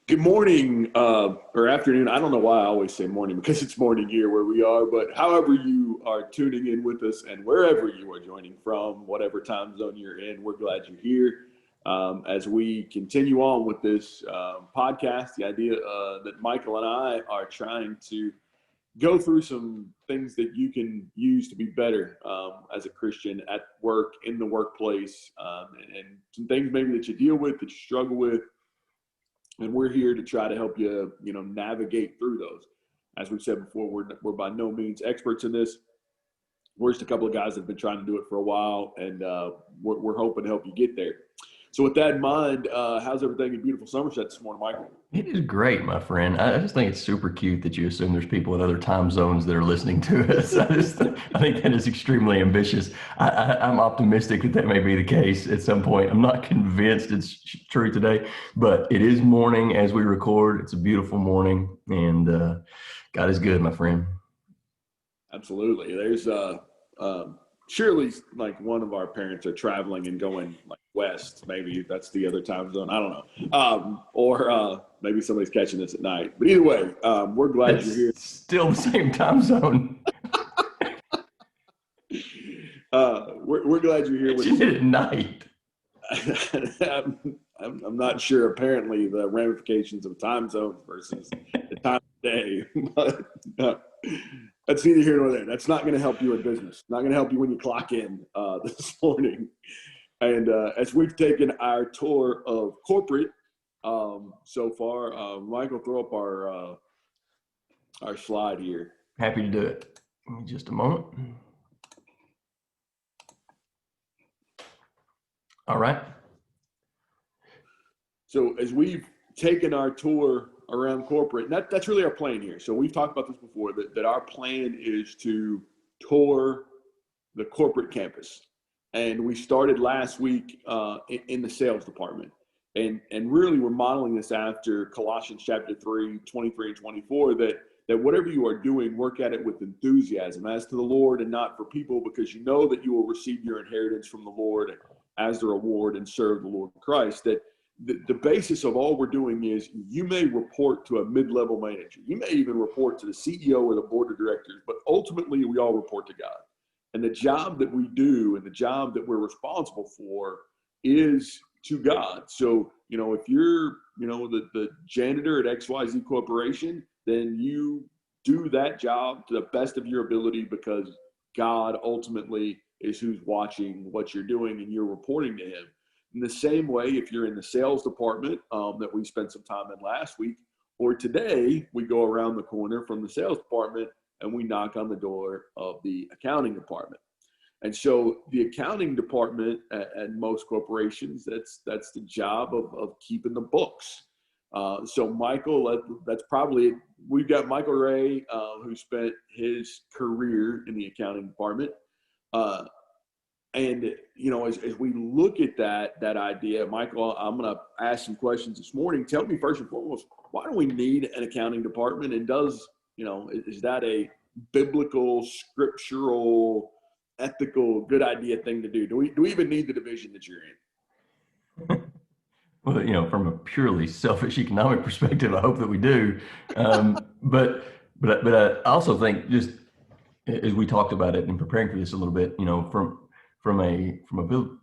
Good morning, or afternoon. I don't know why I always say morning because it's morning here where we are, but however you are tuning in with us and wherever you are joining from, whatever time zone you're in, we're glad you're here. As we continue on with this podcast, the idea that Michael and I are trying to go through some things that you can use to be better as a Christian at work, in the workplace, and some things maybe that you deal with, that you struggle with, and we're here to try to help you, navigate through those. As we've said before, we're by no means experts in this. We're just a couple of guys that have been trying to do it for a while, and we're hoping to help you get there. So with that in mind, how's everything in beautiful Somerset this morning, Michael? It is great, my friend. I just think it's super cute that you assume there's people in other time zones that are listening to us. I think that is extremely ambitious. I'm optimistic that that may be the case at some point. I'm not convinced it's true today, but it is morning as we record. It's a beautiful morning, and God is good, my friend. Absolutely. There's surely like one of our parents are traveling and going like west. Maybe that's the other time zone. I don't know. Or maybe somebody's catching this at night. But either way, we're glad you're here. It's still the same time zone. We're glad you're here with Catching it at night. I'm not sure, apparently, the ramifications of time zones versus the time of day. But that's neither here nor there. That's not going to help you in business. Not going to help you when you clock in this morning. And as we've taken our tour of corporate so far, Michael, throw up our slide here. Happy to do it. Give me just a moment. All right. So as we've taken our tour around corporate, and that's really our plan here. So we've talked about this before, that our plan is to tour the corporate campus. And we started last week in the sales department. And really we're modeling this after Colossians chapter 3, 23 and 24, that whatever you are doing, work at it with enthusiasm as to the Lord and not for people, because you know that you will receive your inheritance from the Lord as the reward and serve the Lord Christ. That the basis of all we're doing is you may report to a mid-level manager. You may even report to the CEO or the board of directors, but ultimately we all report to God. And the job that we do and the job that we're responsible for is to God. So, if you're, the janitor at XYZ Corporation, then you do that job to the best of your ability because God ultimately is who's watching what you're doing and you're reporting to him. In the same way, if you're in the sales department that we spent some time in last week, or today, we go around the corner from the sales department and we knock on the door of the accounting department. And so the accounting department at most corporations, that's the job of keeping the books. So Michael, that's probably, we've got Michael Ray, who spent his career in the accounting department. And, as we look at that idea, Michael, I'm going to ask some questions this morning. Tell me first and foremost, why do we need an accounting department? And is that a biblical, scriptural, ethical, good idea thing to do? Do we even need the division that you're in? Well, from a purely selfish economic perspective, I hope that we do. But I also think, just as we talked about it and preparing for this a little bit, from a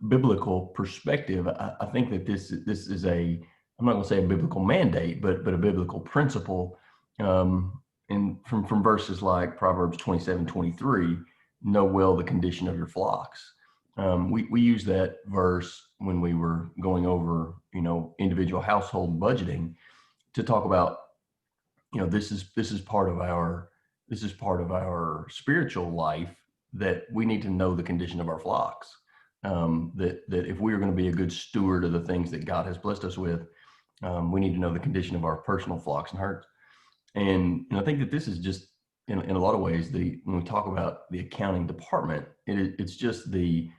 biblical perspective, I think that this is I'm not going to say a biblical mandate, but a biblical principle. And from verses like Proverbs 27:23, know well the condition of your flocks. We use that verse when we were going over, individual household budgeting to talk about, this is part of our spiritual life, that we need to know the condition of our flocks. That if we are going to be a good steward of the things that God has blessed us with, we need to know the condition of our personal flocks and herds. And I think that this is just, in a lot of ways, when we talk about the accounting department, it's just the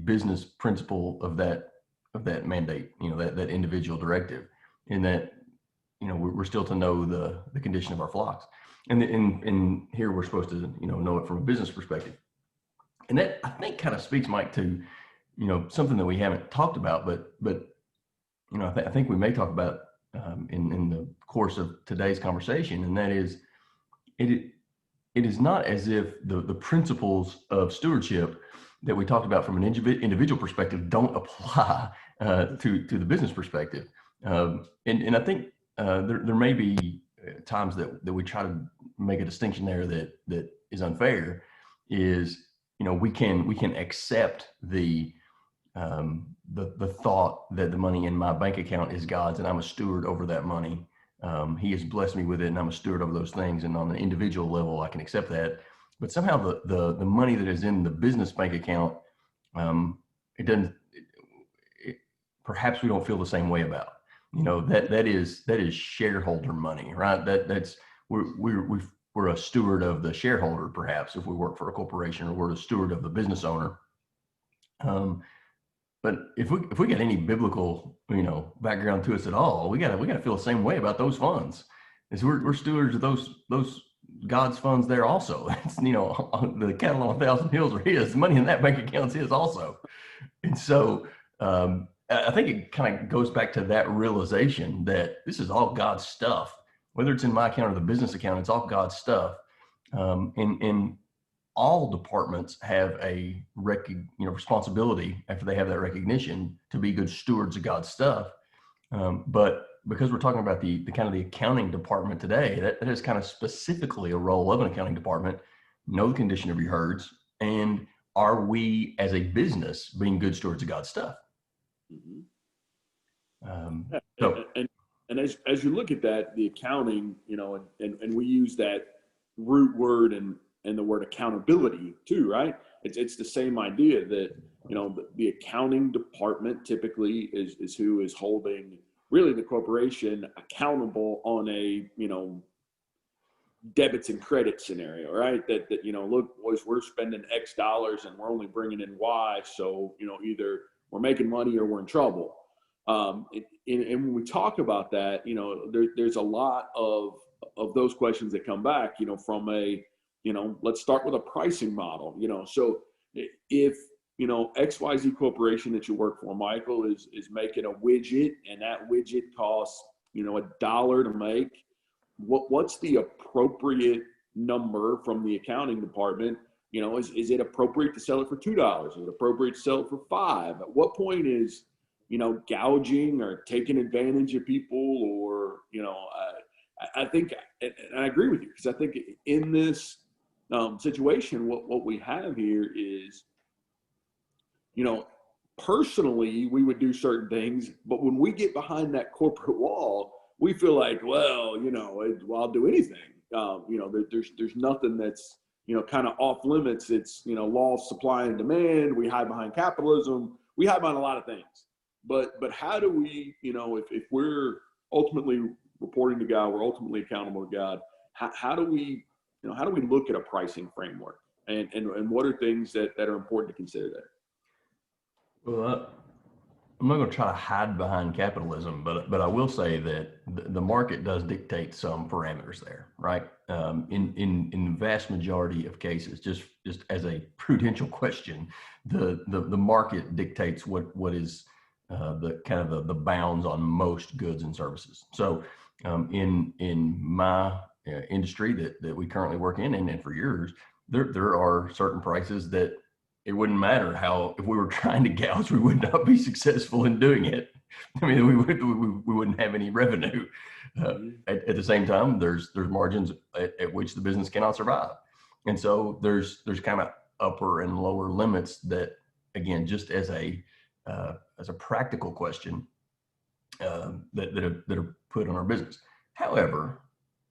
business principle of that mandate, that individual directive, in that, we're still to know the condition of our flocks. And here we're supposed to, know it from a business perspective. And that, I think, kind of speaks, Mike, to, something that we haven't talked about, but I think we may talk about in the course of today's conversation, and that is it it is not as if the principles of stewardship that we talked about from an individual perspective don't apply to the business perspective. And I think there may be times that we try to make a distinction there that is unfair. Is, we can accept the thought that the money in my bank account is God's and I'm a steward over that money. He has blessed me with it and I'm a steward over those things. And on the individual level, I can accept that. But somehow the money that is in the business bank account, it doesn't, perhaps we don't feel the same way about. That is shareholder money, right? We're a steward of the shareholder, perhaps, if we work for a corporation, or we're a steward of the business owner. But if we get any biblical, background to us at all, we gotta feel the same way about those funds. Is we're stewards of those God's funds there also. It's, the cattle on 1,000 hills are His. The money in that bank account is His also. And so I think it kind of goes back to that realization that this is all God's stuff. Whether it's in my account or the business account, it's all God's stuff. And all departments have a responsibility after they have that recognition to be good stewards of God's stuff. But because we're talking about the kind of the accounting department today, that is kind of specifically a role of an accounting department. Know the condition of your herds, and are we as a business being good stewards of God's stuff? And as you look at that, the accounting, and we use that root word and the word accountability too, right? It's the same idea that, the accounting department typically is who is holding really the corporation accountable on a, debits and credits scenario, right? That look, boys, we're spending X dollars and we're only bringing in Y. So, either we're making money or we're in trouble. And when we talk about that, there's a lot of those questions that come back, from a, let's start with a pricing model, so if, XYZ corporation that you work for, Michael, is making a widget and that widget costs, $1 to make, what's the appropriate number from the accounting department? Is it appropriate to sell it for $2? Is it appropriate to sell it for $5? At what point is, gouging or taking advantage of people, or, I think, and I agree with you, because I think in this situation, what we have here is, personally, we would do certain things, but when we get behind that corporate wall, we feel like, well, I'll do anything. There's nothing that's, kind of off limits. It's, law of supply and demand. We hide behind capitalism. We hide behind a lot of things. But how do we, if we're ultimately reporting to God, we're ultimately accountable to God, how do we look at a pricing framework, and what are things that are important to consider there? Well, I'm not going to try to hide behind capitalism, but I will say that the market does dictate some parameters there, right? In the vast majority of cases, just as a prudential question, the market dictates what is the kind of the bounds on most goods and services. So in my industry that we currently work in, and for yours, there are certain prices that it wouldn't matter if we were trying to gouge, we would not be successful in doing it. I mean, we wouldn't have any revenue. At the same time, there's margins at which the business cannot survive, and so there's kind of upper and lower limits that, again, just as a practical question, that are put on our business. However,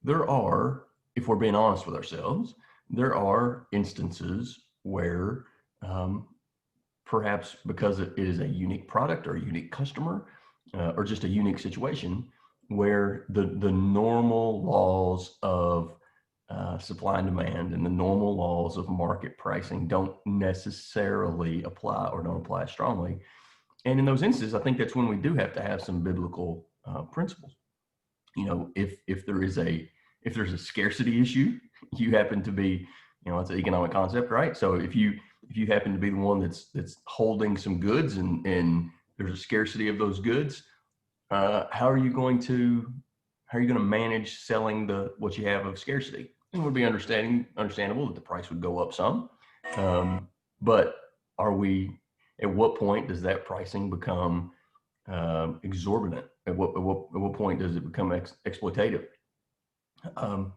there are, if we're being honest with ourselves, there are instances where perhaps because it is a unique product or a unique customer, or just a unique situation, where the normal laws of supply and demand and the normal laws of market pricing don't necessarily apply, or don't apply strongly. And in those instances, I think that's when we do have to have some biblical principles. If there's a scarcity issue, you happen to be, it's an economic concept, right? So if you happen to be the one that's holding some goods, and there's a scarcity of those goods, how are you going to manage selling what you have of scarcity? And would be understandable that the price would go up some, but at what point does that pricing become exorbitant? At what point does it become exploitative?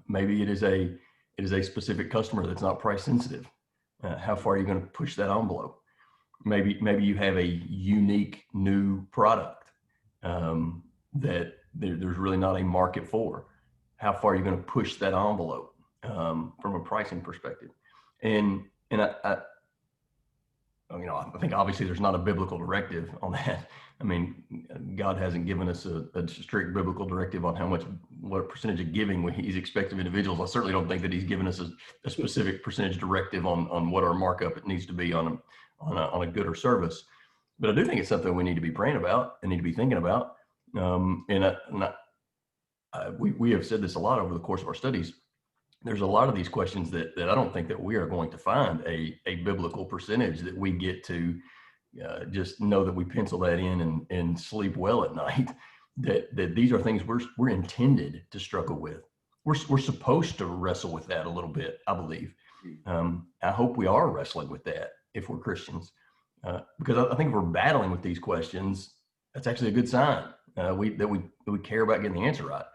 Maybe it is a specific customer that's not price sensitive. How far are you going to push that envelope? Maybe you have a unique new product that there's really not a market for. How far are you going to push that envelope from a pricing perspective? And I think obviously there's not a biblical directive on that. I mean, God hasn't given us a strict biblical directive on what percentage of giving He's expected of individuals. I certainly don't think that He's given us a specific percentage directive on what our markup it needs to be on a good or service. But I do think it's something we need to be praying about and need to be thinking about. We have said this a lot over the course of our studies. There's a lot of these questions that I don't think that we are going to find a biblical percentage that we get to just know that we pencil that in and sleep well at night. That these are things we're intended to struggle with. We're supposed to wrestle with that a little bit, I believe. I hope we are wrestling with that if we're Christians, because I think if we're battling with these questions, that's actually a good sign that we care about getting the answer right.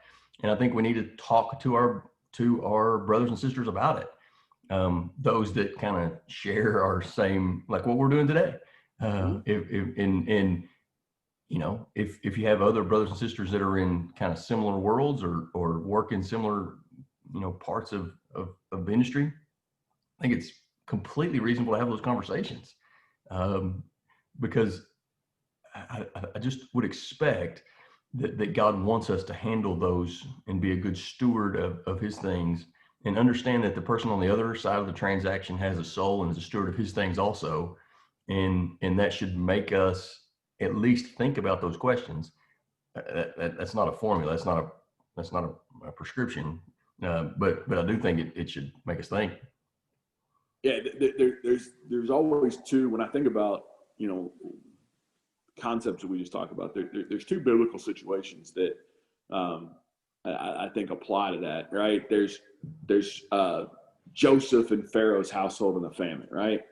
And I think we need to talk to our brothers and sisters about it. Those that kind of share our same, like what we're doing today. If you have other brothers and sisters that are in kind of similar worlds or work in similar, parts of industry, I think it's completely reasonable to have those conversations. Because I just would expect that God wants us to handle those and be a good steward of His things, and understand that the person on the other side of the transaction has a soul and is a steward of His things also. And that should make us at least think about those questions. That's not a formula. That's not a prescription. But I do think it should make us think. Yeah, there's always two. When I think about concepts that we just talked about, there's two biblical situations that I think apply to that. Right? There's Joseph and Pharaoh's household in the famine. Right?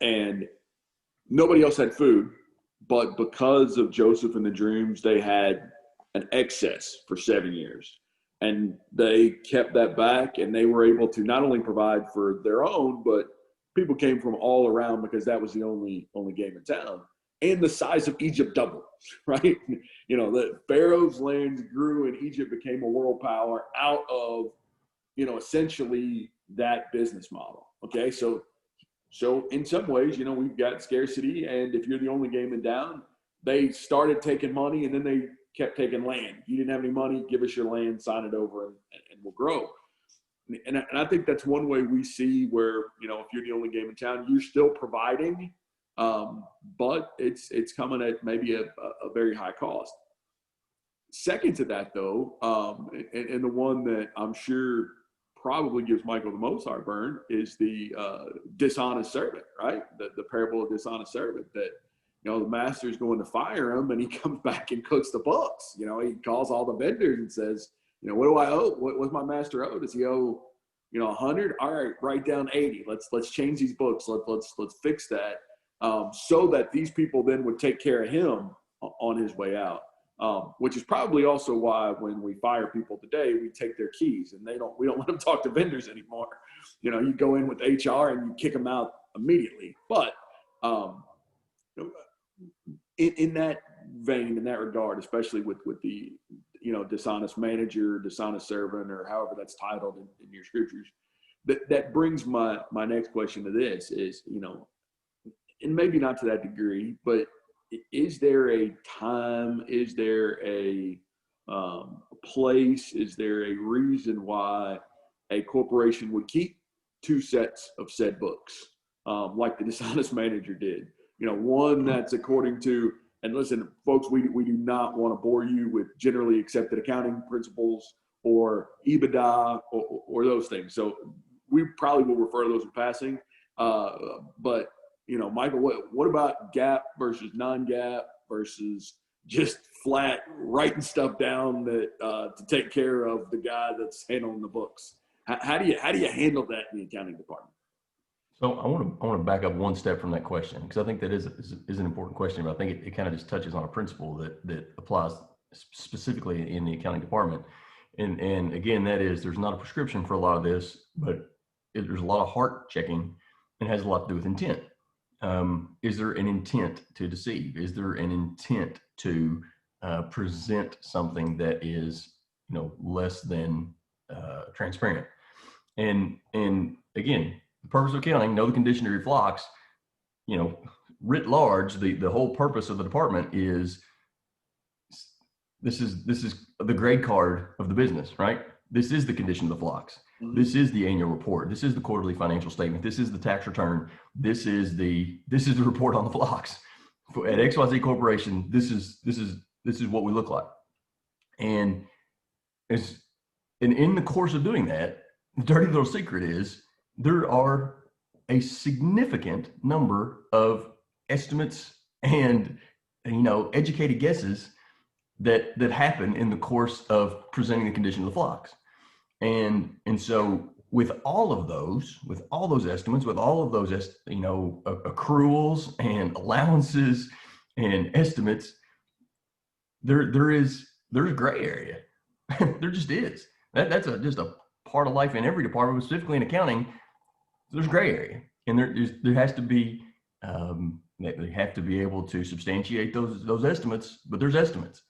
And nobody else had food, but because of Joseph and the dreams, they had an excess for 7 years. And they kept that back, and they were able to not only provide for their own, but people came from all around because that was the only game in town. And the size of Egypt doubled, right? The Pharaoh's lands grew, and Egypt became a world power out of, essentially that business model. Okay, so in some ways, we've got scarcity, and if you're the only game in town, they started taking money, and then they kept taking land. You didn't have any money, give us your land, sign it over, and we'll grow. And I think that's one way we see where, if you're the only game in town, you're still providing, but it's coming at maybe a very high cost. Second to that, though, and the one that I'm sure probably gives Michael the most heartburn is the dishonest servant, right? The parable of dishonest servant that, the master's going to fire him, and he comes back and cooks the books. He calls all the vendors and says, what do I owe? What's my master owe? Does he owe, 100? All right, write down 80. Let's change these books. Let's fix that, so that these people then would take care of him on his way out. Which is probably also why when we fire people today, we take their keys and we don't let them talk to vendors anymore. You go in with HR and you kick them out immediately. But in that vein, in that regard, especially with the dishonest manager, dishonest servant, or however that's titled in your scriptures, that brings my next question to this is, and maybe not to that degree, but is there a time, is there a place, is there a reason why a corporation would keep two sets of said books, like the dishonest manager did? One that's according to, and listen, folks, we do not want to bore you with generally accepted accounting principles or EBITDA or those things. So we probably will refer to those in passing. But Michael, what about GAAP versus non-GAAP versus just flat writing stuff down that to take care of the guy that's handling the books? How do you handle that in the accounting department? So I want to back up one step from that question, because I think that is an important question, but I think it kind of just touches on a principle that applies specifically in the accounting department. And again, that is, there's not a prescription for a lot of this, but there's a lot of heart checking, and has a lot to do with intent. Is there an intent to deceive? Is there an intent to present something that is, less than transparent? And again, the purpose of accounting, know the condition of your flocks, writ large, the whole purpose of the department is this is the grade card of the business, right? This is the condition of the flocks. Mm-hmm. This is the annual report. This is the quarterly financial statement. This is the tax return. This is the report on the flocks. At XYZ Corporation, this is what we look like. And in the course of doing that, the dirty little secret is there are a significant number of estimates and educated guesses that happen in the course of presenting the condition of the flocks. And so with all those estimates, with all of those accruals and allowances and estimates, there's gray area. There just is. That's just a part of life in every department, but specifically in accounting. There's gray area, and there has to be they have to be able to substantiate those estimates, but there's estimates,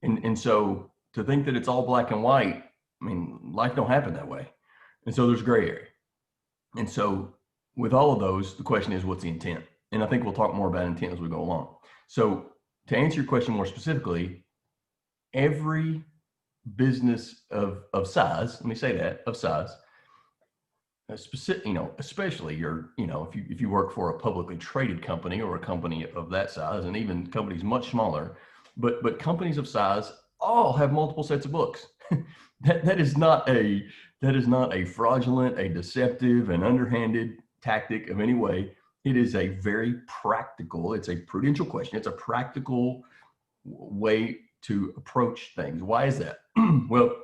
and so to think that it's all black and white, I mean, life don't happen that way, and so there's gray area, and so with all of those, the question is, what's the intent? And I think we'll talk more about intent as we go along. So to answer your question more specifically, every business of size, let me say that, of size, specific, especially if you work for a publicly traded company or a company of that size, and even companies much smaller, but companies of size all have multiple sets of books. that is not a fraudulent, a deceptive, an underhanded tactic of any way. It is a very practical, it's a prudential question. It's a practical way to approach things. Why is that? Well,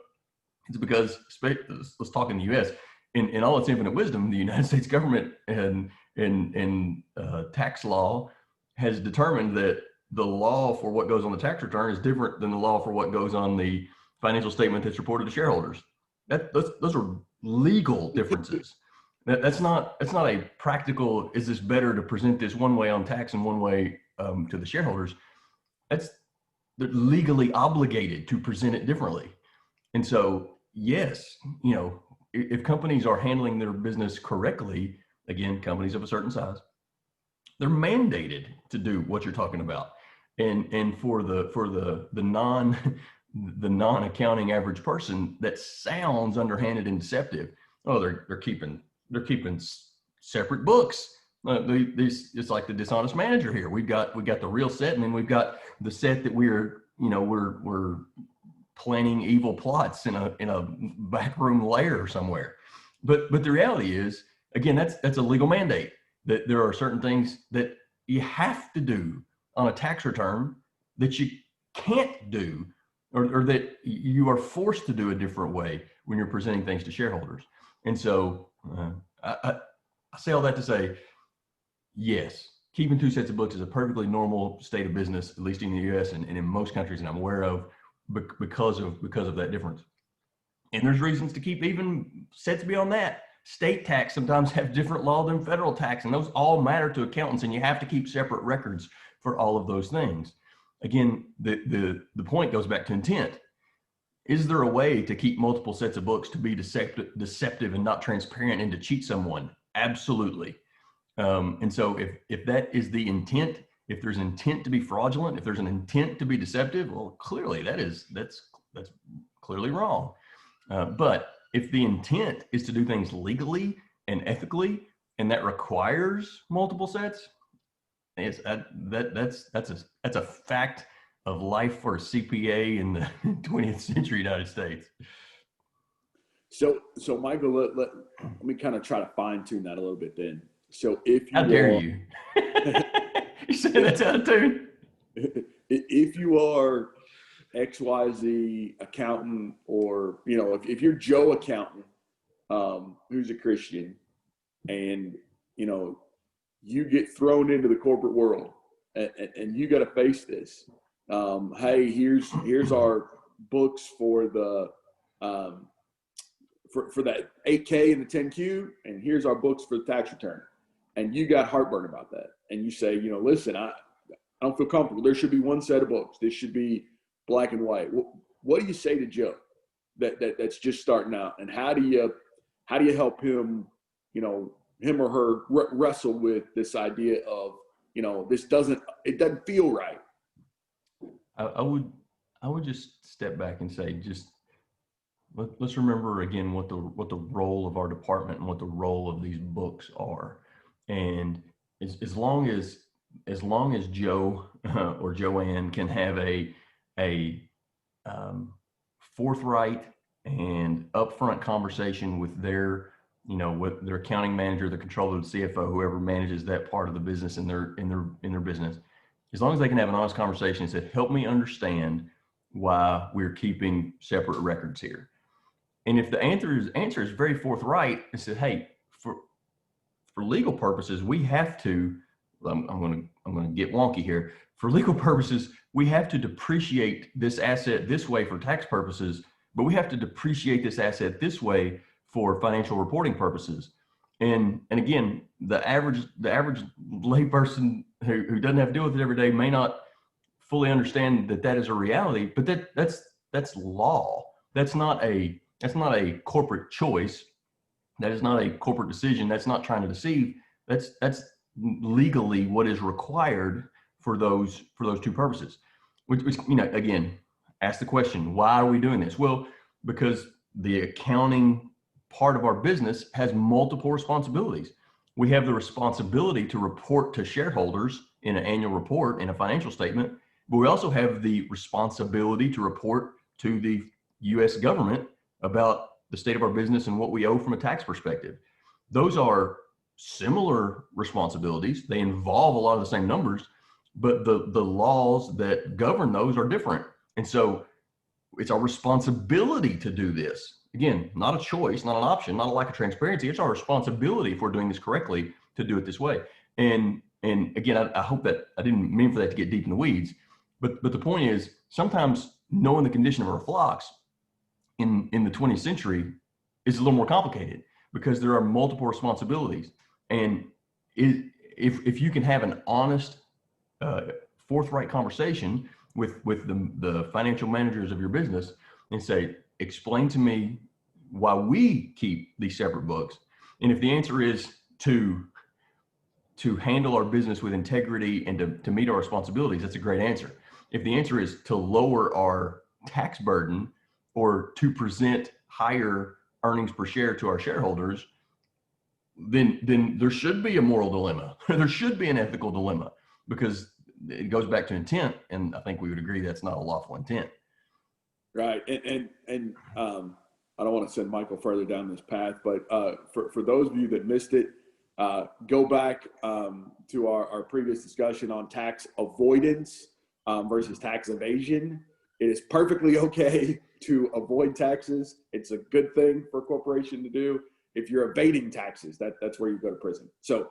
it's because, let's talk in the U.S., in all its infinite wisdom, the United States government and tax law has determined that the law for what goes on the tax return is different than the law for what goes on the financial statement that's reported to shareholders. Those are legal differences. That's not a practical, is this better to present this one way on tax and one way to the shareholders? They're legally obligated to present it differently. And so, yes, if companies are handling their business correctly, again, companies of a certain size, they're mandated to do what you're talking about. And for the non-accounting average person, that sounds underhanded and deceptive. Oh, they're keeping separate books. It's like the dishonest manager here. We got the real set, and then we've got the set that we're planning evil plots in a backroom lair somewhere. But the reality is, again, that's a legal mandate, that there are certain things that you have to do on a tax return that you can't do, or that you are forced to do a different way when you're presenting things to shareholders. And so I say all that to say, yes, keeping two sets of books is a perfectly normal state of business, at least in the U.S. and in most countries that I'm aware of, because of that difference. And there's reasons to keep even sets beyond that. State tax sometimes have different law than federal tax, and those all matter to accountants, and you have to keep separate records for all of those things. Again, the point goes back to intent. Is there a way to keep multiple sets of books to be deceptive and not transparent and to cheat someone? Absolutely. And so if that is the intent, if there's intent to be fraudulent, if there's an intent to be deceptive, well, clearly that's clearly wrong. But if the intent is to do things legally and ethically, and that requires multiple sets, that's a fact of life for a CPA in the 20th century United States. So Michael, let me kind of try to fine tune that a little bit then. So if you How dare you? You saying that's out of tune? if you are XYZ accountant, or, you know, if you're Joe accountant, who's a Christian, and, you know, you get thrown into the corporate world, and you got to face this. Hey, here's our books for the, for that 8K and the 10Q, and here's our books for the tax return. And you got heartburn about that. And you say, you know, listen, I don't feel comfortable. There should be one set of books. This should be black and white. What do you say to Joe that's just starting out? And how do you help him, you know, him or her wrestle with this idea of, you know, it doesn't feel right? I would just step back and say, just let's remember again what the role of our department and what the role of these books are. And as long as Joe or Joanne can have a forthright and upfront conversation with their, you know, with their accounting manager, the controller, the CFO, whoever manages that part of the business in their business, as long as they can have an honest conversation and say, help me understand why we're keeping separate records here. And if the answer is very forthright and said, hey, for legal purposes, we have to, I'm going to get wonky here. For legal purposes, we have to depreciate this asset this way for tax purposes, but we have to depreciate this asset this way for financial reporting purposes. And again, the average layperson who doesn't have to deal with it every day may not fully understand that is a reality, but that's law. That's not a corporate choice. That is not a corporate decision. That's not trying to deceive. That's legally what is required for those two purposes. Which, you know, again, ask the question, why are we doing this? Well, because the accounting part of our business has multiple responsibilities. We have the responsibility to report to shareholders in an annual report, in a financial statement, but we also have the responsibility to report to the U.S. government about the state of our business and what we owe from a tax perspective. Those are similar responsibilities. They involve a lot of the same numbers, but the laws that govern those are different. And so it's our responsibility to do this. Again, not a choice, not an option, not a lack of transparency. It's our responsibility, if we're doing this correctly, to do it this way. And again, I hope that I didn't mean for that to get deep in the weeds, but the point is, sometimes knowing the condition of our flocks in the 20th century is a little more complicated, because there are multiple responsibilities. And if you can have an honest, forthright conversation with the financial managers of your business and say, explain to me why we keep these separate books. And if the answer is to handle our business with integrity and to meet our responsibilities, that's a great answer. If the answer is to lower our tax burden or to present higher earnings per share to our shareholders, then there should be a moral dilemma. There should be an ethical dilemma, because it goes back to intent. And I think we would agree that's not a lawful intent. Right. And I don't want to send Michael further down this path, but for those of you that missed it, go back to our previous discussion on tax avoidance versus tax evasion. It is perfectly okay to avoid taxes. It's a good thing for a corporation to do. If you're evading taxes, that's where you go to prison. So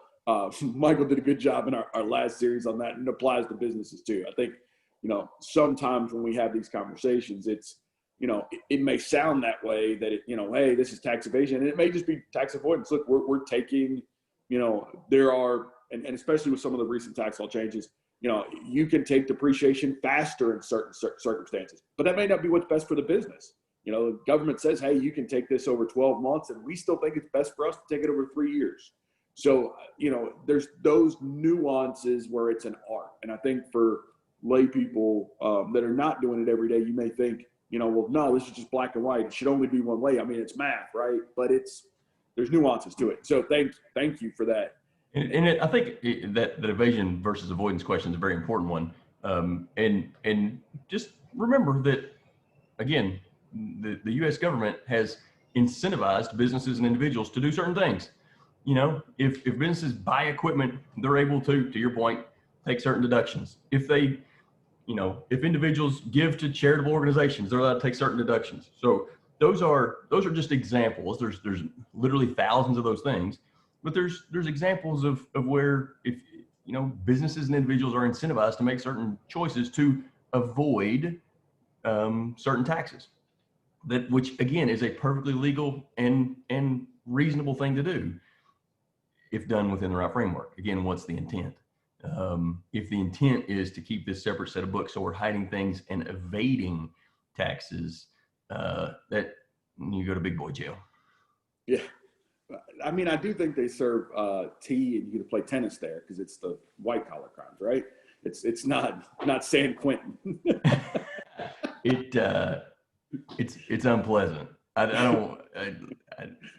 Michael did a good job in our last series on that, and it applies to businesses too. I think, you know, sometimes when we have these conversations, it's, you know, it may sound that way, that it, you know, hey, this is tax evasion, and it may just be tax avoidance. Look, we're taking, you know, there are, and especially with some of the recent tax law changes, you know, you can take depreciation faster in certain circumstances, but that may not be what's best for the business. You know, the government says, hey, you can take this over 12 months, and we still think it's best for us to take it over 3 years. So, you know, there's those nuances where it's an art. And I think for lay people that are not doing it every day, you may think, you know, well, no, this is just black and white. It should only be one way. I mean, it's math, right? But there's nuances to it. So thank you for that. I think that evasion versus avoidance question is a very important one. And just remember that, again, the U.S. government has incentivized businesses and individuals to do certain things. You know, if businesses buy equipment, they're able to your point, take certain deductions. If they if individuals give to charitable organizations, they're allowed to take certain deductions. So those are just examples. There's literally thousands of those things, but there's examples of where if businesses and individuals are incentivized to make certain choices to avoid certain taxes, which again is a perfectly legal and reasonable thing to do if done within the right framework. Again, what's the intent? If the intent is to keep this separate set of books, so we're hiding things and evading taxes, that you go to big boy jail. Yeah. I mean, I do think they serve tea and you get to play tennis there because it's the white collar crimes, right? It's not San Quentin. It's unpleasant. I don't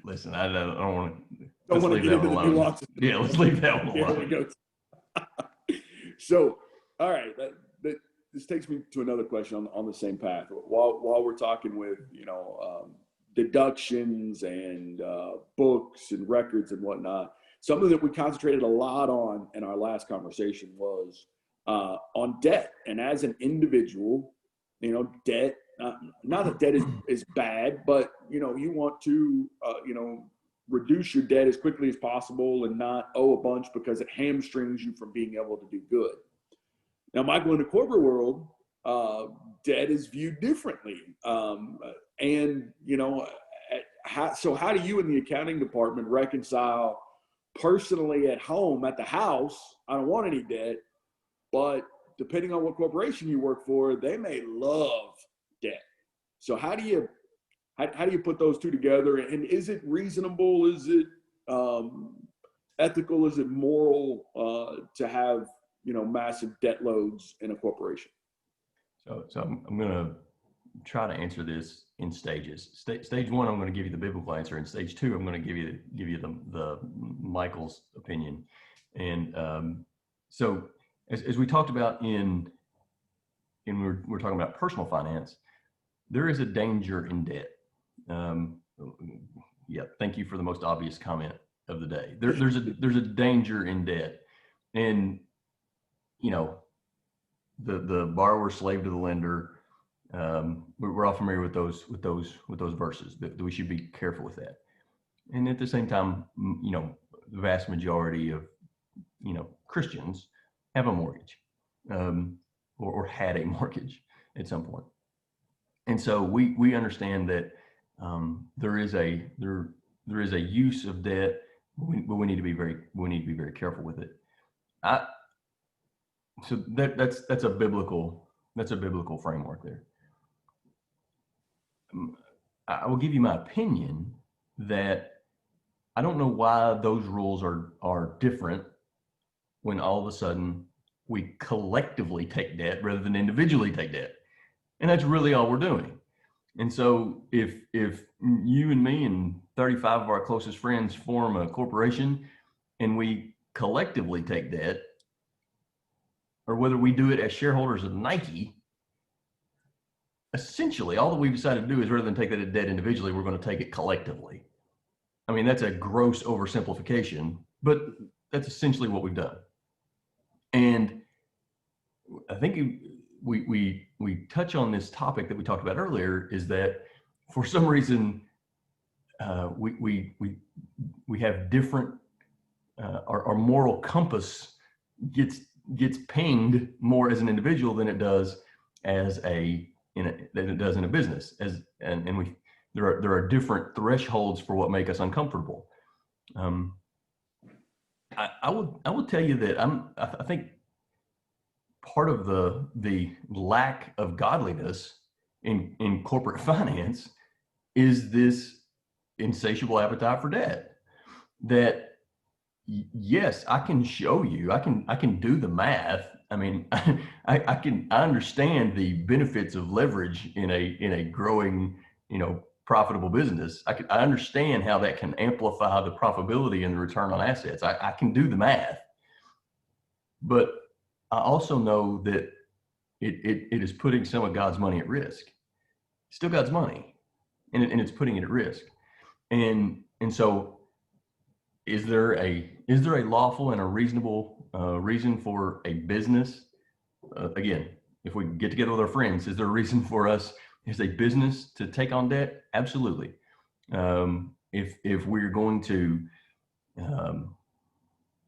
listen. I don't want to. Don't want to get into the nuances. Yeah, let's leave that one alone. Here we go. So, all right, this takes me to another question on the same path. While we're talking with deductions and books and records and whatnot, something that we concentrated a lot on in our last conversation was on debt. And as an individual, debt. Not that debt is bad, but you want to reduce your debt as quickly as possible and not owe a bunch because it hamstrings you from being able to do good. Now, Michael, in the corporate world, debt is viewed differently, and how do you in the accounting department reconcile personally at home at the house? I don't want any debt, but depending on what corporation you work for, they may love debt. So how do you put those two together? And is it reasonable? Is it ethical? Is it moral to have massive debt loads in a corporation? So I'm going to try to answer this in stages. Stage one, I'm going to give you the biblical answer, and stage two, I'm going to give you the Michael's opinion. And so as we talked about we're talking about personal finance, there is a danger in debt. Yeah, thank you for the most obvious comment of the day. There's a danger in debt, and the borrower slave to the lender. We're all familiar with those verses that we should be careful with that. And at the same time, the vast majority of Christians have a mortgage, or had a mortgage at some point. And so we understand that there is a use of debt, but we need to be very careful with it. So that's a biblical framework there. I will give you my opinion that I don't know why those rules are different when all of a sudden we collectively take debt rather than individually take debt. And that's really all we're doing. And so if you and me and 35 of our closest friends form a corporation and we collectively take debt, or whether we do it as shareholders of Nike, essentially all that we've decided to do is rather than take that debt individually, we're going to take it collectively. I mean, that's a gross oversimplification, but that's essentially what we've done. And I think we touch on this topic that we talked about earlier, is that for some reason we have different our moral compass gets pinged more as an individual than it does in a business. There are different thresholds for what make us uncomfortable. I would tell you that I think part of the lack of godliness in corporate finance is this insatiable appetite for debt. That yes, I can show you, I can do the math. I mean, I understand the benefits of leverage in a growing, profitable business. I understand how that can amplify the profitability and the return on assets. I can do the math, but I also know that it is putting some of God's money at risk. It's still God's money, and it's putting it at risk. And so, is there a lawful and a reasonable reason for a business? Again, if we get together with our friends, is there a reason for us as a business to take on debt? Absolutely. If we're going to, you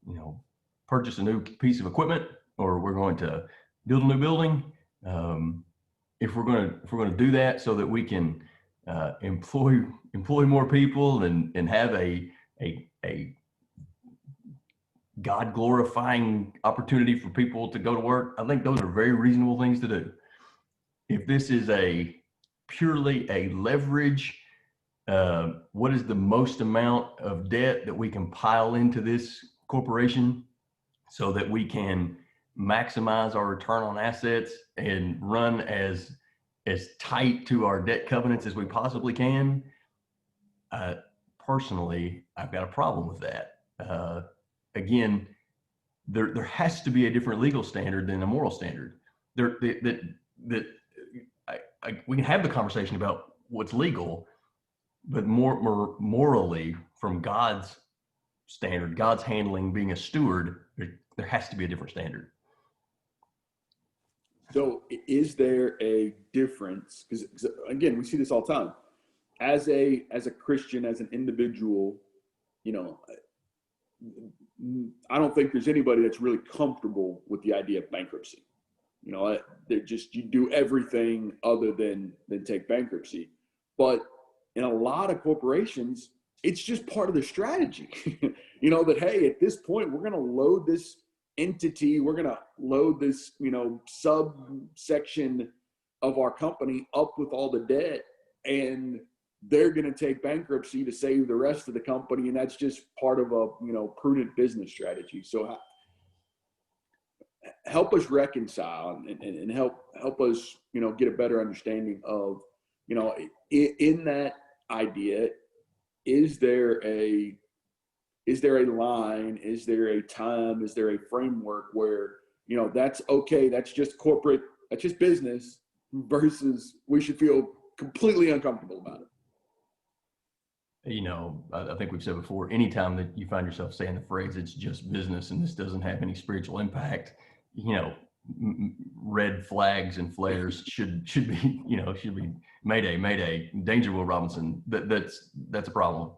know, purchase a new piece of equipment, or we're going to build a new building, if we're going to do that so that we can employ more people and have a God glorifying opportunity for people to go to work, I think those are very reasonable things to do. If this is purely a leverage, what is the most amount of debt that we can pile into this corporation so that we can maximize our return on assets and run as tight to our debt covenants as we possibly can? Personally, I've got a problem with that. Again, there has to be a different legal standard than a moral standard. We can have the conversation about what's legal, but more morally, from God's standard, God's handling, being a steward, there has to be a different standard. So is there a difference? Because again, we see this all the time. As a Christian, as an individual, you know, I don't think there's anybody that's really comfortable with the idea of bankruptcy. You know, they're just, you do everything other than take bankruptcy. But in a lot of corporations, it's just part of the strategy. You know, that, hey, at this point, we're going to load this entity, we're going to load this, you know, subsection of our company up with all the debt, and they're going to take bankruptcy to save the rest of the company. And that's just part of a, you know, prudent business strategy. So help us reconcile and help us, you know, get a better understanding of, you know, in that idea, is there a line, is there a time, is there a framework where, you know, that's okay, that's just corporate, that's just business, versus we should feel completely uncomfortable about it? You know, I think we've said before, anytime that you find yourself saying the phrase, it's just business and this doesn't have any spiritual impact, you know, red flags and flares should be, you know, should be mayday, danger, Will Robinson. That's a problem.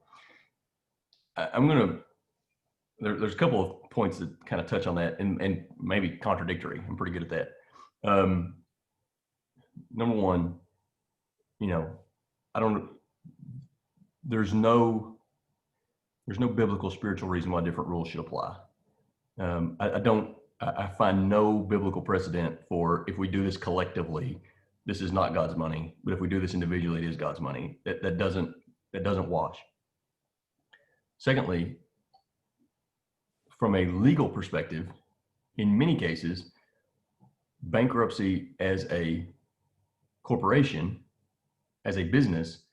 There's a couple of points that kind of touch on that and maybe contradictory. I'm pretty good at that. Number one, you know, there's no biblical spiritual reason why different rules should apply. I find no biblical precedent for, if we do this collectively, this is not God's money, but if we do this individually, it is God's money. That doesn't wash. Secondly, from a legal perspective, in many cases, bankruptcy as a corporation, as a business,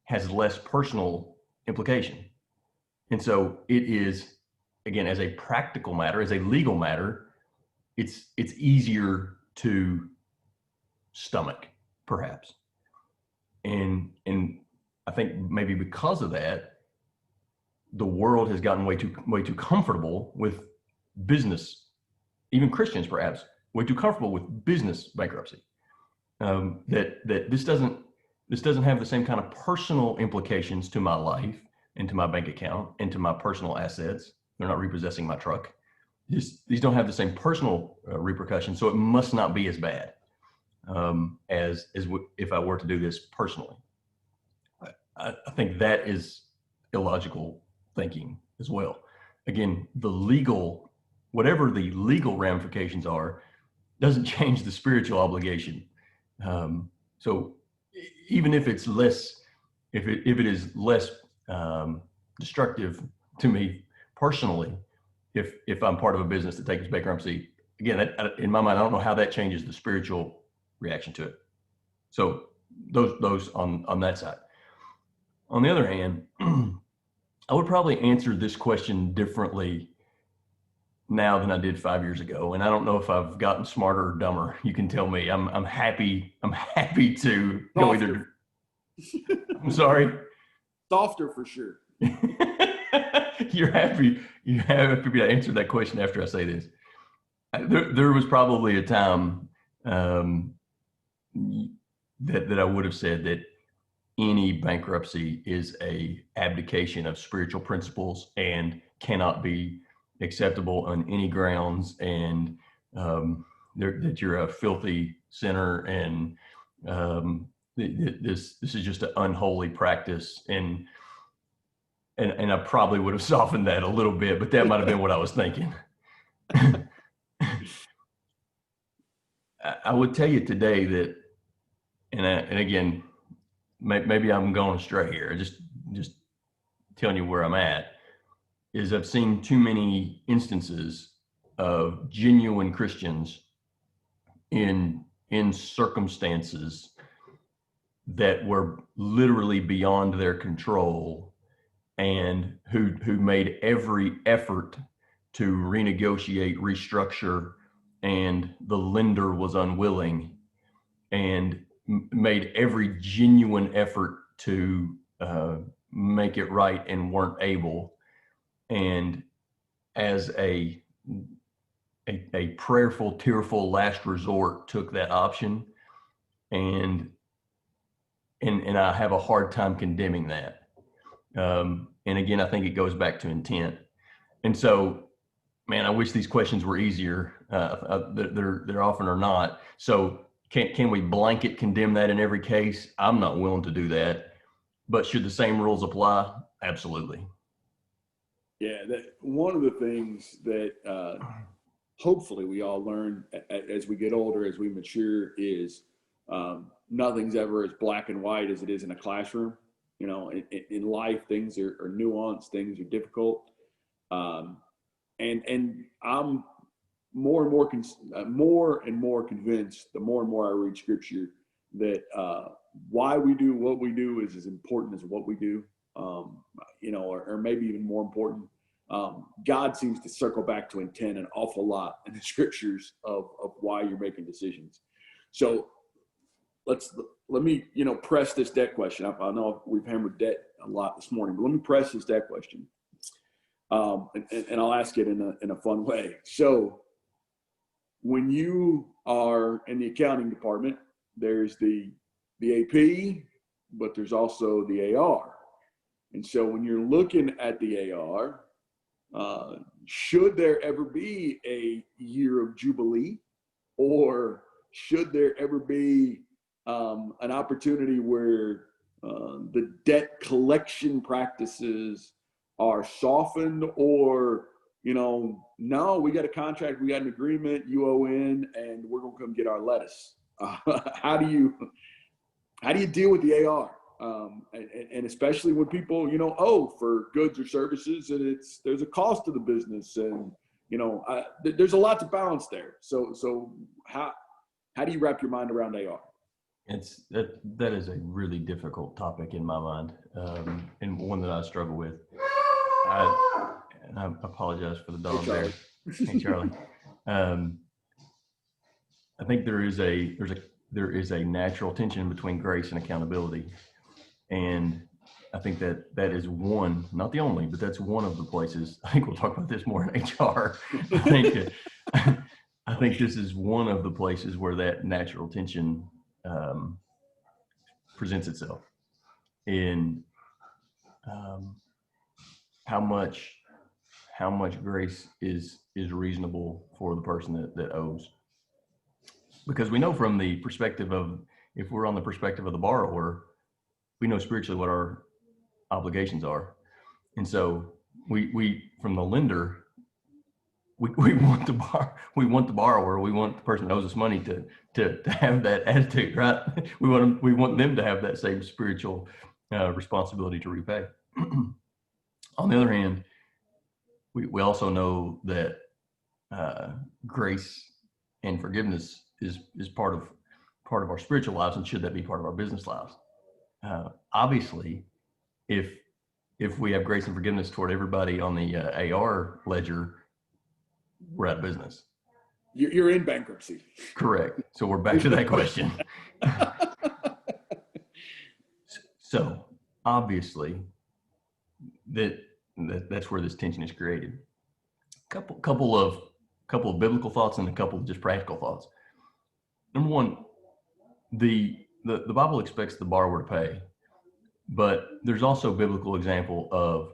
has less personal implication. And so it is, again, as a practical matter, as a legal matter, it's easier to stomach, perhaps. And I think maybe because of that, the world has gotten way too comfortable with business, even Christians perhaps, way too comfortable with business bankruptcy. That this doesn't have the same kind of personal implications to my life and to my bank account and to my personal assets. They're not repossessing my truck. These don't have the same personal repercussions, so it must not be as bad as if I were to do this personally. I think that is illogical thinking as well. Again, whatever the legal ramifications are, doesn't change the spiritual obligation. So even if it's less, if it is less destructive to me personally, if I'm part of a business that takes bankruptcy, again, in my mind, I don't know how that changes the spiritual reaction to it. So those on that side. On the other hand, I would probably answer this question differently now than I did 5 years ago. And I don't know if I've gotten smarter or dumber. You can tell me. I'm happy to go either. I'm sorry. Softer for sure. You're happy to answer that question after I say this. There was probably a time um, that I would have said that any bankruptcy is a abdication of spiritual principles and cannot be acceptable on any grounds, and that you're a filthy sinner, and this is just an unholy practice, and I probably would have softened that a little bit, but that might have been what I was thinking. I would tell you today that, and again, maybe I'm going astray here. Just telling you where I'm at, is I've seen too many instances of genuine Christians in circumstances that were literally beyond their control, and who made every effort to renegotiate, restructure, and the lender was unwilling, and made every genuine effort to make it right and weren't able. And as a prayerful, tearful last resort, took that option, and I have a hard time condemning that. And again, I think it goes back to intent. And so, man, I wish these questions were easier. They're often are not. So can we blanket condemn that in every case? I'm not willing to do that. But should the same rules apply? Absolutely. Yeah, that one of the things that hopefully we all learn as we get older, as we mature, is nothing's ever as black and white as it is in a classroom. You know, in life, things are nuanced, things are difficult, and I'm more and more convinced, the more and more I read Scripture, that why we do what we do is as important as what we do. You know, or maybe even more important. God seems to circle back to intent an awful lot in the Scriptures of why you're making decisions. So let me press this debt question. I know we've hammered debt a lot this morning, but let me press this debt question, and I'll ask it in a fun way. So when you are in the accounting department, there's the AP, but there's also the AR. And so when you're looking at the AR, should there ever be a year of Jubilee, or should there ever be an opportunity where the debt collection practices are softened, or, no, we got a contract, we got an agreement, you owe in, and we're going to come get our lettuce. How do you deal with the AR? And especially when people, owe for goods or services, and there's a cost to the business, and there's a lot to balance there. So how do you wrap your mind around AR? That is a really difficult topic in my mind, and one that I struggle with. And I apologize for the dog there. Hey, Charlie. I think there is a natural tension between grace and accountability. And I think that is one, not the only, but that's one of the places. I think we'll talk about this more in HR. I think this is one of the places where that natural tension presents itself in how much grace is reasonable for the person that owes. Because we know from the perspective of, if we're on the perspective of the borrower, we know spiritually what our obligations are. And so we from the lender, we want the borrower, we want the person that owes us money to have that attitude, right? We want them to have that same spiritual responsibility to repay. On the other hand, we also know that grace and forgiveness is part of our spiritual lives, and should that be part of our business lives. Obviously, if we have grace and forgiveness toward everybody on the AR ledger, we're out of business. You're in bankruptcy. Correct. So we're back to that question. So obviously, that's where this tension is created. Couple of biblical thoughts and a couple of just practical thoughts. Number one, the Bible expects the borrower to pay, but there's also a biblical example of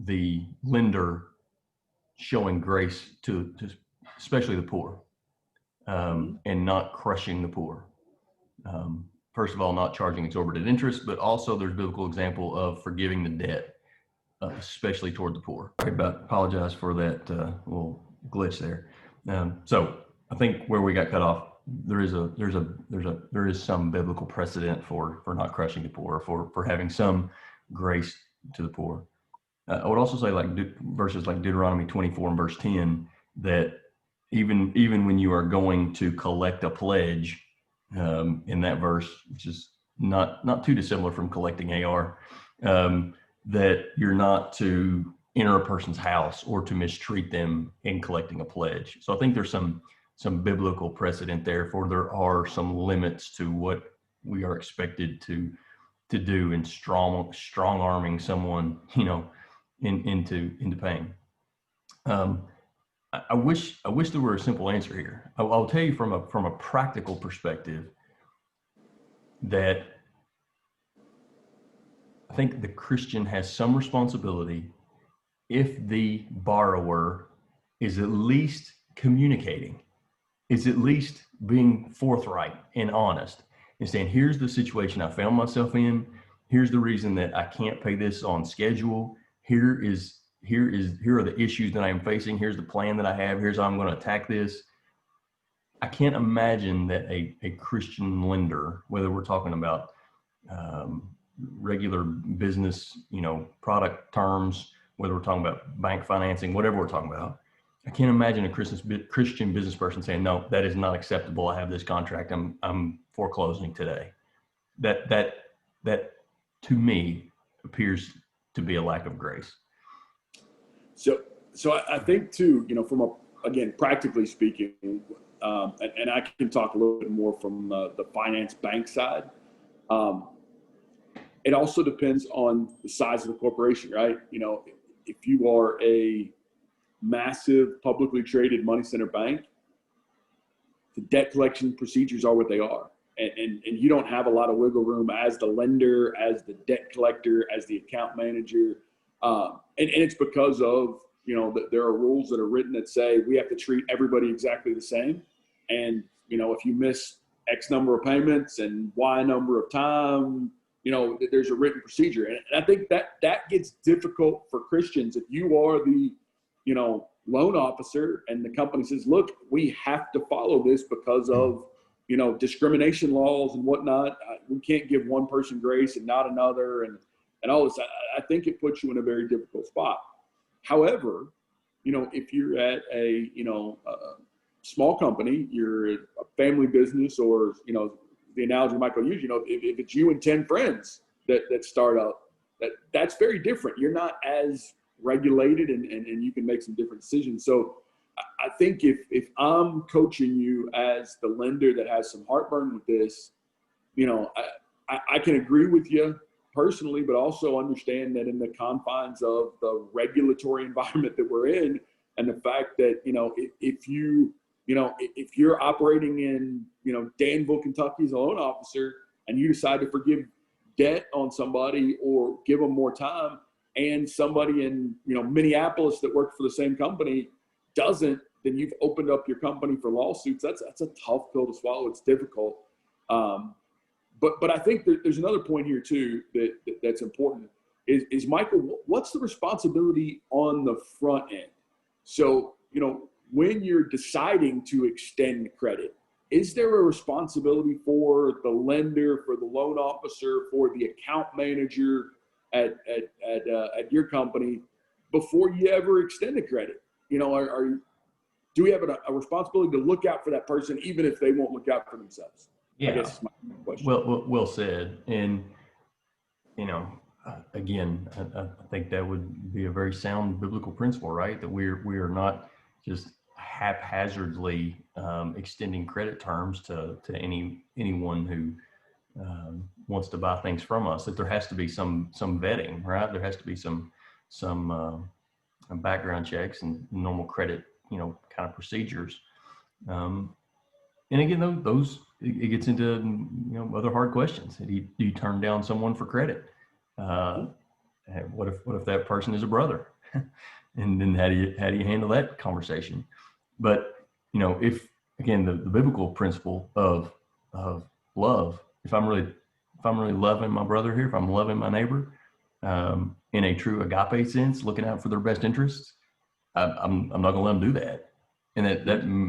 the lender showing grace to especially the poor, and not crushing the poor. First of all, not charging exorbitant interest, but also there's biblical example of forgiving the debt, especially toward the poor. Sorry apologize for that little glitch there. So I think where we got cut off, there is some biblical precedent for not crushing the poor, for having some grace to the poor. I would also say, like verses like Deuteronomy 24 and verse 10, that even when you are going to collect a pledge, in that verse, which is not too dissimilar from collecting AR, that you're not to enter a person's house or to mistreat them in collecting a pledge. So I think there's some biblical precedent there, for there are some limits to what we are expected to do in strong arming someone, into paying. I wish there were a simple answer here. I'll tell you from a practical perspective that I think the Christian has some responsibility if the borrower is at least communicating, is at least being forthright and honest and saying, here's the situation I found myself in. Here's the reason that I can't pay this on schedule. Here are the issues that I am facing. Here's the plan that I have. Here's how I'm going to attack this. I can't imagine that a Christian lender, whether we're talking about regular business, product terms, whether we're talking about bank financing, whatever we're talking about, I can't imagine a Christian business person saying, no, that is not acceptable. I have this contract. I'm foreclosing today. That to me appears to be a lack of grace. So I think too, from again, practically speaking, and I can talk a little bit more from the finance bank side. It also depends on the size of the corporation, right? If you are a massive publicly traded money center bank, the debt collection procedures are what they are. And you don't have a lot of wiggle room as the lender, as the debt collector, as the account manager. And it's because of, that there are rules that are written that say we have to treat everybody exactly the same. And, if you miss X number of payments and Y number of time, there's a written procedure. And I think that gets difficult for Christians. If you are the, loan officer and the company says, look, we have to follow this because of, discrimination laws and whatnot. We can't give one person grace and not another and all this. I think it puts you in a very difficult spot. However, if you're at a small company, you're a family business, or, the analogy Michael used, if it's you and 10 friends that start up, that's very different. You're not as regulated and you can make some different decisions. So I think if I'm coaching you as the lender that has some heartburn with this, I can agree with you personally, but also understand that in the confines of the regulatory environment that we're in, and the fact that, if you're operating in, Danville, Kentucky as a loan officer, and you decide to forgive debt on somebody or give them more time, and somebody in, Minneapolis that works for the same company doesn't, then you've opened up your company for lawsuits. That's a tough pill to swallow. It's difficult. But I think there's another point here too that's important is Michael, what's the responsibility on the front end? So, when you're deciding to extend credit, is there a responsibility for the lender, for the loan officer, for the account manager at your company before you ever extend the credit? Do we have a responsibility to look out for that person, even if they won't look out for themselves? Yeah. I guess is my question. Well said. And, again, I think that would be a very sound biblical principle, right? That we are not just haphazardly extending credit terms to anyone who wants to buy things from us. That there has to be some vetting, right? There has to be some background checks and normal credit, kind of procedures. and again, those it gets into, other hard questions. Do you turn down someone for credit? What if that person is a brother? And then how do you handle that conversation? But if again the biblical principle of love, if I'm really loving my brother here, if I'm loving my neighbor, in a true agape sense, looking out for their best interests, I'm not going to let them do that, and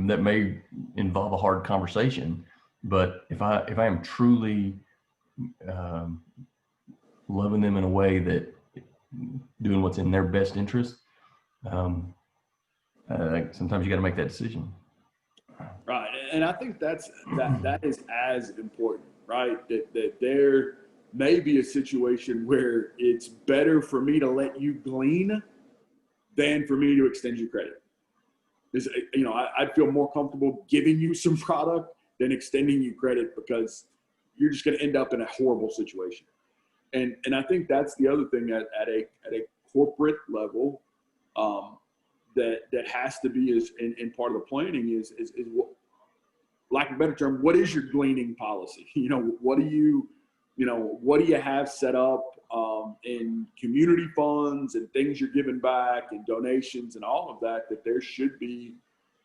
that may involve a hard conversation. But if I am truly loving them in a way that doing what's in their best interest, sometimes you got to make that decision. Right, and I think that is as important, right? That there may be a situation where it's better for me to let you glean than for me to extend you credit. I'd feel more comfortable giving you some product than extending you credit, because you're just going to end up in a horrible situation. And I think that's the other thing at a corporate level, that has to be in part of the planning is what, lack of a better term, what is your gleaning policy? What do you have set up in community funds and things you're giving back and donations and all of that, that there should be,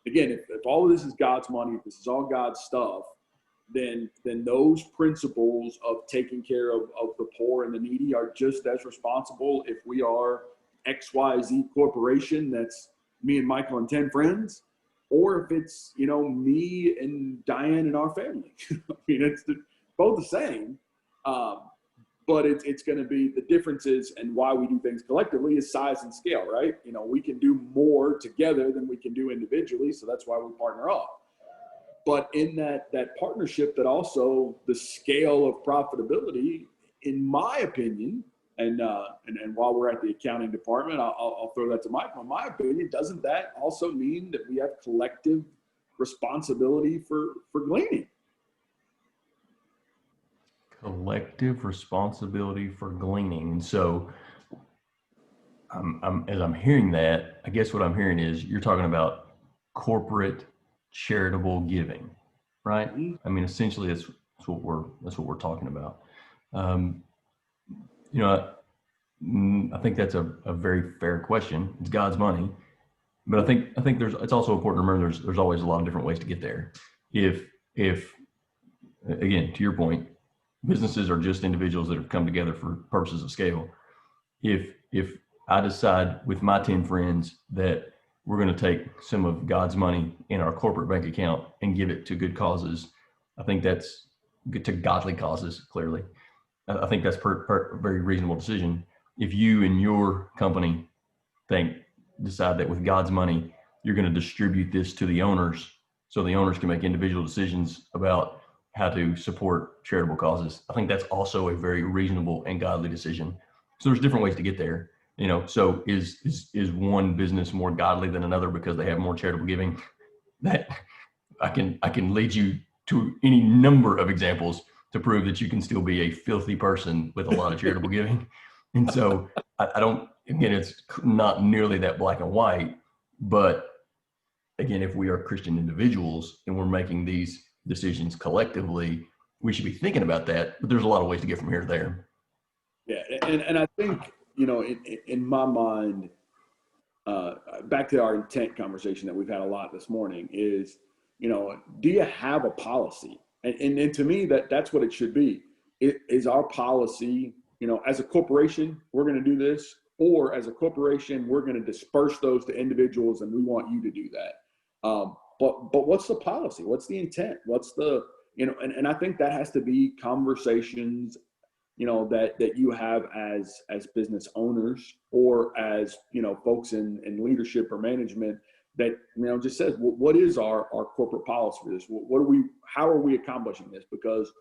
again, if all of this is God's money, if this is all God's stuff, then those principles of taking care of the poor and the needy are just as responsible if we are XYZ corporation, that's me and Michael and 10 friends, or if it's, me and Diane and our family. I mean, it's both the same, but it's going to be the differences, and why we do things collectively is size and scale, right? We can do more together than we can do individually, so that's why we partner up. But in that partnership, that also the scale of profitability, in my opinion, and while we're at the accounting department, I'll throw that to Michael. In my opinion, doesn't that also mean that we have collective responsibility for gleaning? Collective responsibility for gleaning. And so as I'm hearing that, I guess what I'm hearing is you're talking about corporate charitable giving, right? Mm-hmm. I mean, essentially that's what we're talking about. I think that's a very fair question. It's God's money, but I think it's also important to remember there's always a lot of different ways to get there. If again, to your point, businesses are just individuals that have come together for purposes of scale. If I decide with my 10 friends that we're going to take some of God's money in our corporate bank account and give it to good causes, I think that's good, to godly causes, clearly. I think that's a very reasonable decision. If you and your company decide that with God's money, you're going to distribute this to the owners so the owners can make individual decisions about how to support charitable causes, I think that's also a very reasonable and godly decision. So there's different ways to get there. So is one business more godly than another because they have more charitable giving? That I can lead you to any number of examples to prove that you can still be a filthy person with a lot of charitable giving. And so I don't, again, it's not nearly that black and white, but again, if we are Christian individuals and we're making these decisions collectively, we should be thinking about that, but there's a lot of ways to get from here to there. Yeah. And I think, in my mind, back to our intent conversation that we've had a lot this morning is, do you have a policy? And to me, that's what it should be. It is our policy, as a corporation, we're going to do this, or as a corporation, we're going to disperse those to individuals and we want you to do that. But what's the policy? What's the intent? What's the, and I think that has to be conversations, that you have as business owners, or as, folks in leadership or management that, just says, well, what is our corporate policy for this? How are we accomplishing this? Because,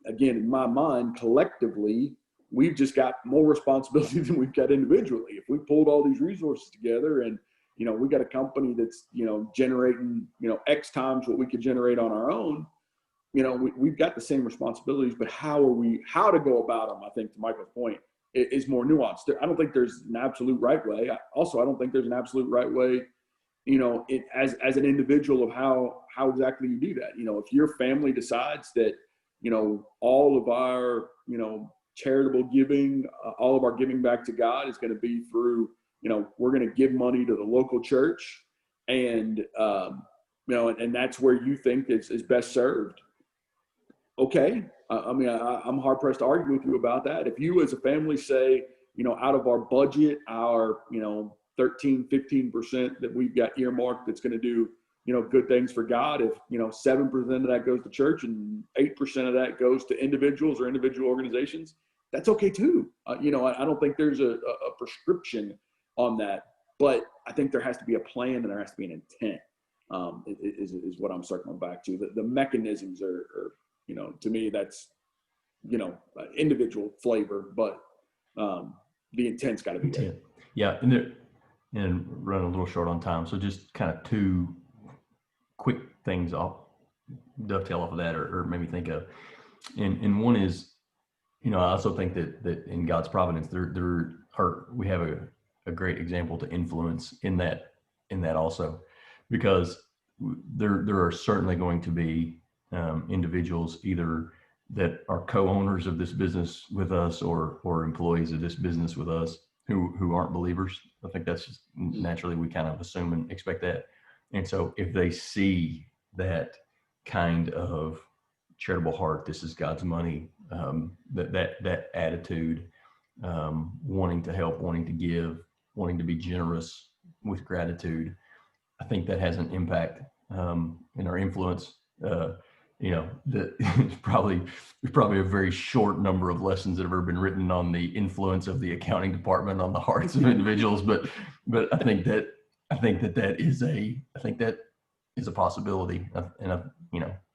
again, in my mind, collectively, we've just got more responsibility than we've got individually. If we pulled all these resources together and, we got a company that's, generating, X times what we could generate on our own, we've got the same responsibilities, but how to go about them, I think, to Michael's point, is more nuanced. I don't think there's an absolute right way. I don't think there's an absolute right way as an individual of how exactly you do that. If your family decides that, all of our, charitable giving, all of our giving back to God is going to be through, we're going to give money to the local church, and and that's where you think is best served. Okay. I'm hard pressed to argue with you about that. If you as a family say, out of our budget, our, 13-15% that we've got earmarked that's going to do, good things for God, if, 7% of that goes to church and 8% of that goes to individuals or individual organizations, that's okay too. I don't think there's a prescription on that, but I think there has to be a plan and there has to be an intent, is what I'm circling back to. The mechanisms are, to me, that's, individual flavor, but the intent's got to be there. Yeah. And run a little short on time. So just kind of two quick things I'll dovetail off of that or maybe think of. And one is, I also think that in God's providence, we have a great example to influence in that also, because there are certainly going to be individuals either that are co-owners of this business with us or employees of this business with us who aren't believers. I think that's just naturally, we kind of assume and expect that. And so if they see that kind of charitable heart, this is God's money, that attitude, wanting to help, wanting to give, wanting to be generous with gratitude, I think that has an impact in our influence. There's probably a very short number of lessons that have ever been written on the influence of the accounting department on the hearts of individuals, but I think that is a possibility, and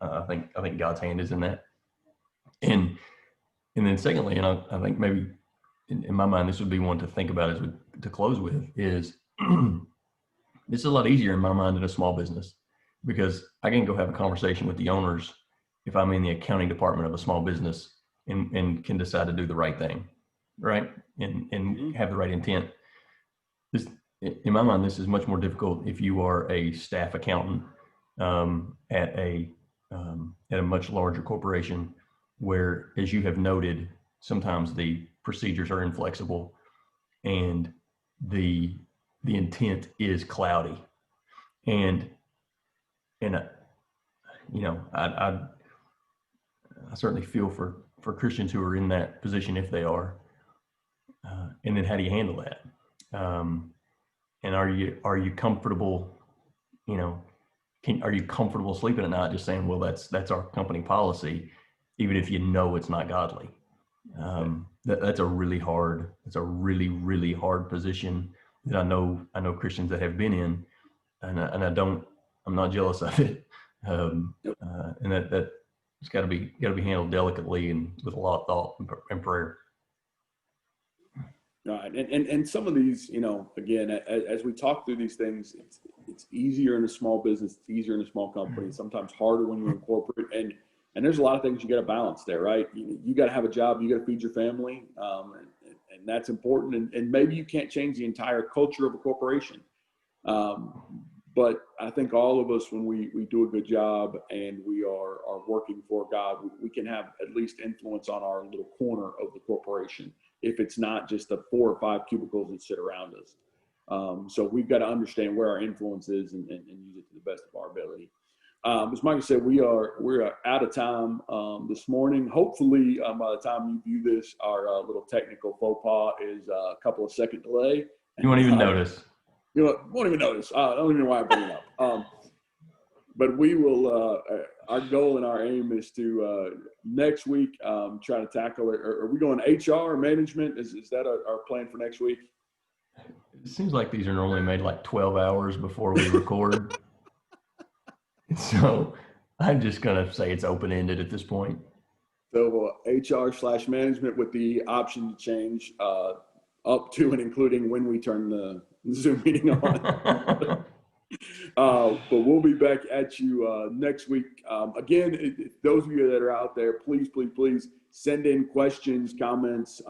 I think God's hand is in that. And then secondly, and I think maybe in my mind this would be one to think about to close with is this is a lot easier in my mind in a small business, because I can go have a conversation with the owners if I'm in the accounting department of a small business and can decide to do the right thing, right? And have the right intent. In my mind, this is much more difficult if you are a staff accountant at a much larger corporation, where, as you have noted, sometimes the procedures are inflexible and the intent is cloudy. And I certainly feel for Christians who are in that position, if they are. And then how do you handle that? And are you comfortable? Are you comfortable sleeping at night just saying, well, that's our company policy, even if it's not godly? That's a really really hard position that I know Christians that have been in, and I'm not jealous of it. And that it's got to be handled delicately and with a lot of thought and prayer. Right. And some of these, again, as we talk through these things, it's easier in a small business, it's easier in a small company, sometimes harder when you're in corporate. And there's a lot of things you got to balance there, right? You got to have a job, you got to feed your family, and that's important. And maybe you can't change the entire culture of a corporation. But I think all of us, when we do a good job and we are working for God, we can have at least influence on our little corner of the corporation, if it's not just the 4 or 5 cubicles that sit around us. So we've got to understand where our influence is and use it to the best of our ability. As Michael said, we're out of time this morning. Hopefully, by the time you view this, our little technical faux pas is a couple of second delay. You won't even notice. Won't even notice. I don't even know why I bring it up. But we will. Our goal and our aim is to next week try to tackle it. Are we going HR or management? Is that our plan for next week? It seems like these are normally made like 12 hours before we record. So I'm just gonna say it's open-ended at this point. So HR/management with the option to change up to and including when we turn the Zoom meeting on. But we'll be back at you next week. Again, those of you that are out there, please send in questions, comments,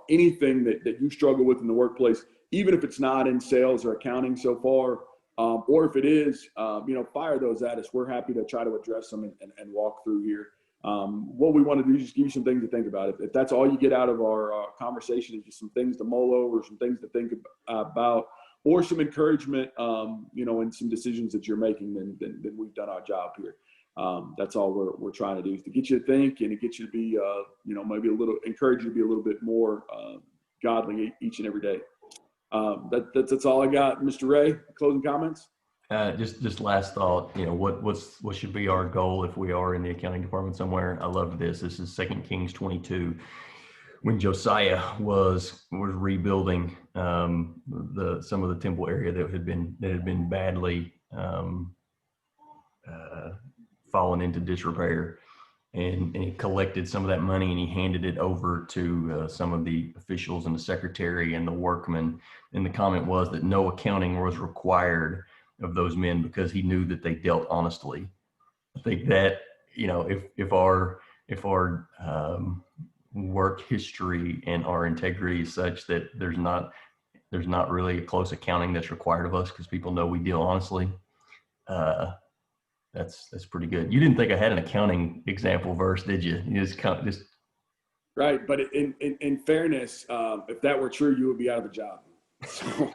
anything that you struggle with in the workplace, even if it's not in sales or accounting so far. Or if it is, fire those at us. We're happy to try to address them and walk through here. What we want to do is just give you some things to think about. If that's all you get out of our conversation is just some things to mull over, some things to think about, or some encouragement, in some decisions that you're making, then we've done our job here. That's all we're trying to do, is to get you to think and to get you to be, maybe encourage you to be a little bit more godly each and every day. That's all I got. Mr. Ray, closing comments? Just last thought, what should be our goal if we are in the accounting department somewhere? I love this. This is 2 Kings 22. When Josiah was rebuilding some of the temple area that had been badly fallen into disrepair, and he collected some of that money and he handed it over to some of the officials and the secretary and the workmen. And the comment was that no accounting was required of those men because he knew that they dealt honestly. I think that, if our work history and our integrity is such that there's not really a close accounting that's required of us because people know we deal honestly, that's pretty good. You didn't think I had an accounting example verse, did you? You just Right, but in fairness, if that were true, you would be out of a job. So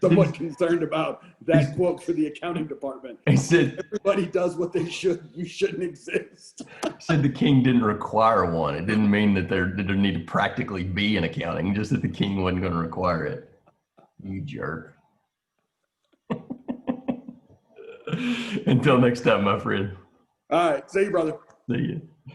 somewhat concerned about that quote for the accounting department. He said, everybody does what they should. You shouldn't exist. Said the king didn't require one. It didn't mean that there need to practically be an accounting, just that the king wasn't going to require it. You jerk. Until next time, my friend. All right. See you, brother. See you.